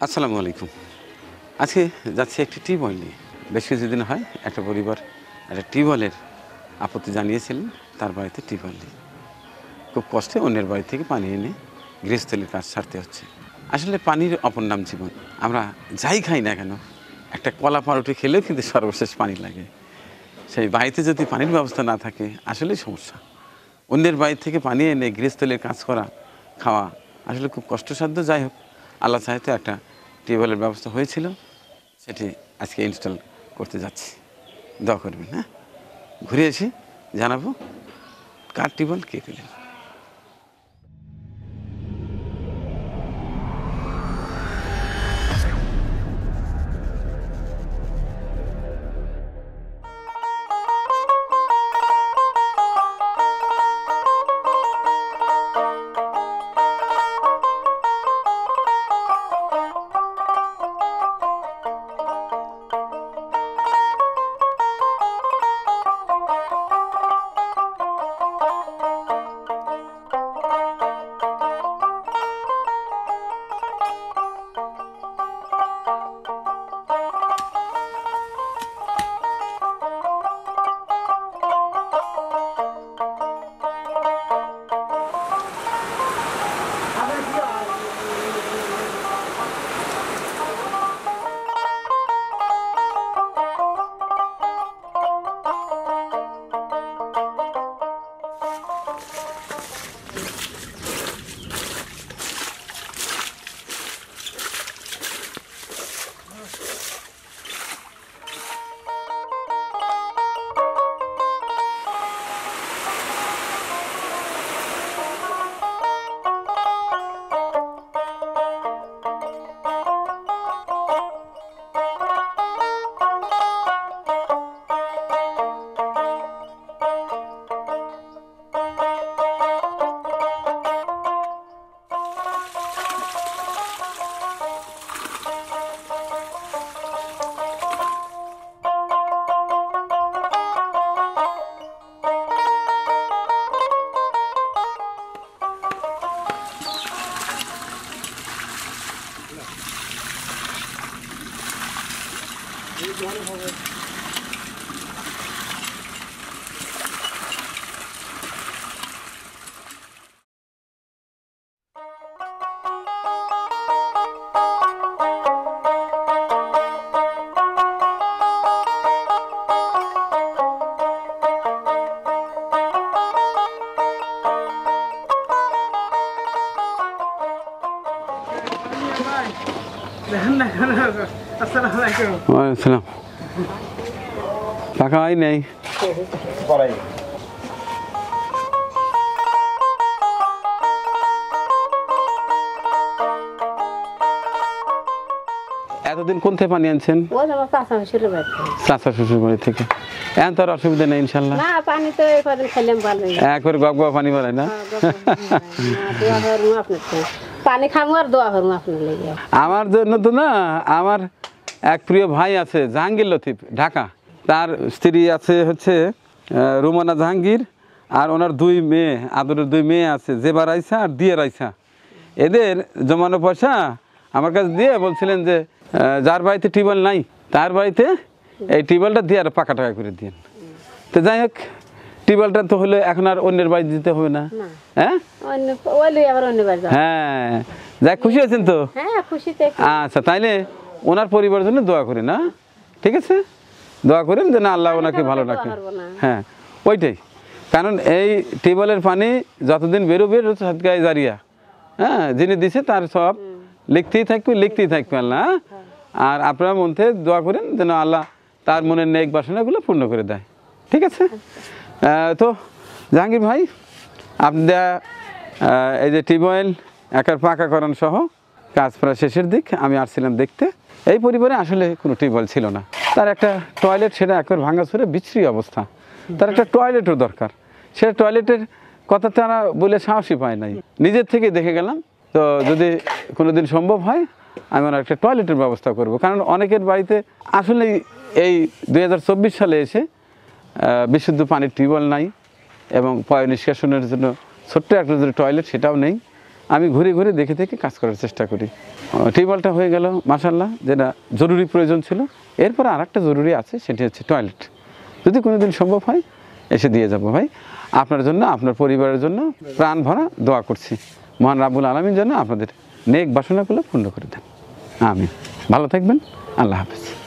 আসসালামু আলাইকুম। আজকে যাচ্ছি একটি টিউবওয়েল নিয়ে। বেশ কিছুদিন হয় একটা পরিবার একটা টিউবওয়েলের আপত্তি জানিয়েছিলেন তার বাড়িতে টিউবওয়েল নেই। খুব কষ্টে অন্যের বাড়ি থেকে পানি এনে গৃহস্থলীর কাজ সারতে হচ্ছে। আসলে পানির অপর নাম জীবন। আমরা যাই খাই না কেন, একটা কলা পাউরুটি খেলেও কিন্তু সর্বশেষ পানি লাগে। সেই বাড়িতে যদি পানির ব্যবস্থা না থাকে আসলেই সমস্যা। অন্যের বাড়ি থেকে পানি এনে গৃহস্থলীর কাজ করা, খাওয়া আসলে খুব কষ্টসাধ্য। যাই হোক, আল্লাহ চাইতে একটা টিউবওয়েলের ব্যবস্থা হয়েছিল, সেটি আজকে ইনস্টল করতে যাচ্ছি। দোয়া করবেন। হ্যাঁ, ঘুরে এসে জানাবো কার টিউবওয়েল কে পেলেন। আসসালাম। টাকা হয় নাই। এতদিন কোন থেকে পানি আনছেন? চাচা শ্বশুর বাড়ি থেকে। এখন তো আর অসুবিধা নেই ইনশাল্লাহ। না, পানি তো একবার খেলাম ভালো। একবার গগবা পানি বাড়ায় না। পানি খামু আর দোয়া করবো আপনার লেগে। আমার জন্য তো না, আমার এক প্রিয় ভাই আছে জাহাঙ্গীর লতিফ, ঢাকা। তার স্ত্রী আছে হচ্ছে রুমানা জাহাঙ্গীর, আর ওনার দুই মেয়ে, আদরের দুই মেয়ে আছে, জেবা রাইসা আর দিয়ে রাইসা। এদের জমানো পয়সা আমার কাছে দিয়ে বলছিলেন যে যার বাড়িতে টিউবওয়েল নাই তার বাড়িতে এই টিউবওয়েলটা দিয়ে আর পাকা টাকা করে দিন। তো যাই হোক, টিউবওয়েলটা তো হলে এখন আর অন্যের বাড়ি দিতে হবে না। হ্যাঁ হ্যাঁ, যাই খুশি আছেন তো? আচ্ছা, তাইলে ওনার পরিবারের জন্য দোয়া করি না, ঠিক আছে? দোয়া করেন যে না আল্লাহ ওনাকে ভালো রাখে। হ্যাঁ, ওইটাই কারণ এই টিউবওয়েলের পানি যতদিন বেরোবে সাদকায়ে জারিয়া। হ্যাঁ, যিনি দিছে তার সব লিখতেই থাকবে আল্লাহ। আর আপনারা মন থেকে দোয়া করেন যেন আল্লাহ তার মনের নেক বাসনাগুলো পূর্ণ করে দেয়, ঠিক আছে? তো জাহাঙ্গীর ভাই, আপনার এই যে টিউবওয়েল একার পাকাকরণ সহ কাজ প্রায় শেষের দিক, আমি আসছিলাম দেখতে। এই পরিবারে আসলে কোনো টিউবওয়েল ছিল না। তার একটা টয়লেট, সেটা একবার ভাঙাচুরে বিশ্রী অবস্থা। তার একটা টয়লেটও দরকার। সে টয়লেটের কথা তারা বলে সাহসই পায় নাই। নিজের থেকে দেখে গেলাম, তো যদি কোনোদিন সম্ভব হয় আমি আর একটা টয়লেটের ব্যবস্থা করব। কারণ অনেকের বাড়িতে আসলে এই 2024 সালে এসে বিশুদ্ধ পানির টিউবওয়েল নাই এবং পয় নিষ্কাশনের জন্য ছোট্ট একটা যদি টয়লেট সেটাও নেই। আমি ঘুরে ঘুরে দেখে দেখে কাজ করার চেষ্টা করি। টিউবওয়েলটা হয়ে গেল মাশাআল্লাহ, যেটা জরুরি প্রয়োজন ছিল। এরপর আর একটা জরুরি আছে, সেটি হচ্ছে টয়লেট। যদি কোনো দিন সম্ভব হয় এসে দিয়ে যাব ভাই। আপনার জন্য, আপনার পরিবারের জন্য প্রাণ ভরা দোয়া করছি। মহান রাব্বুল আলামিন যেন আপনাদের নেক বাসনাগুলো পূর্ণ করে দেন। আমিন। ভালো থাকবেন। আল্লাহ হাফেজ।